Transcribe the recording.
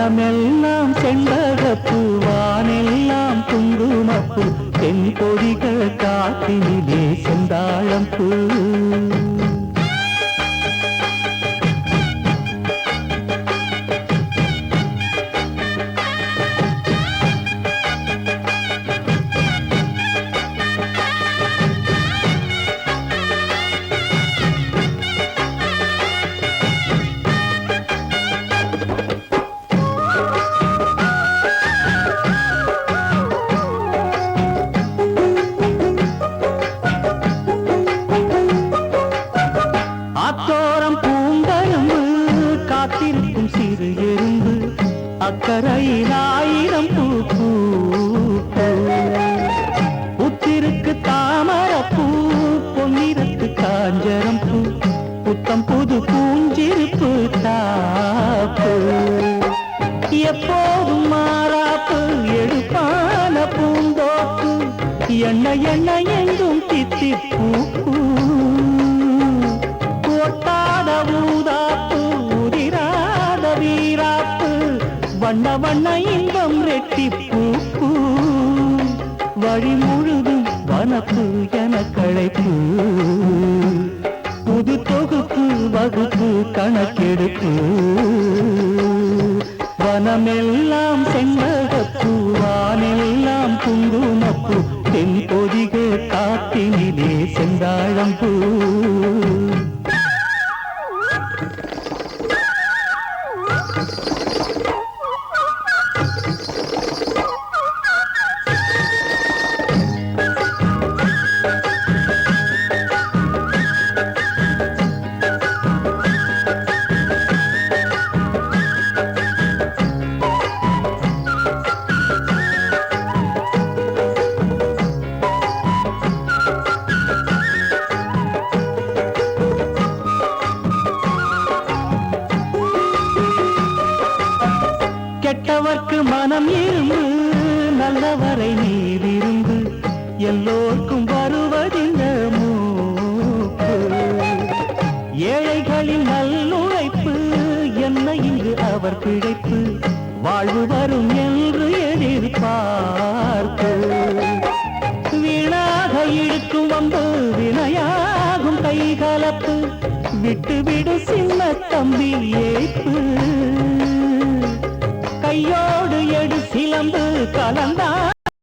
வனமெல்லாம் செண்பகப்பூ வானெல்லாம் குங்குமப்பூ தென் பொதிகள் காத்தினிலே செந்தாழம் பூ காத்திருக்கும் சிறு எறும்பு அக்கறையில் ஆயிரம் பூ புத்திருக்கு தாமரப்பூ பொன்னிறத்து காஞ்சரம் பூ புத்தம் புது பூஞ்சிருப்பு தாப்பு எப்போதும் மாறாப்பு எடுப்பான பூந்தோப்பு எண்ணெய் எண்ணெய் எங்கும் தித்திப்பூ ஒட்டாத ஊதாப்பு உதிராத வீராப்பு வண்ண வண்ண இன்பம் ரெட்டிப்பூ வழி முழுதும் வனப்பு என களைப்பு புது தொகுப்பு வகுப்பு கணக்கெடுப்பு வனமெல்லாம் செண்பகப்பூ வானெல்லாம் குங்குமப்பூ தென் பொதிகை காத்தினிலே செந்தாழம் பூ கெட்டவர்க்கு மனம் இரும்பு நல்லவரை நீ விரும்பு எல்லோருக்கும் வருவதிந்த மூப்பு ஏழைகளின் நல்லுழைப்பு என்ன இங்கு அவர் பிழைப்பு வாழ்வு வரும் என்று எதிர்பார்ப்பு வீணாக இழுக்கும் வந்து வினையாகும் கைகலப்பு விட்டுவிடு சின்ன தம்பி ஏய்ப்பு கையோடு எடு சிலம்பு கலந்தா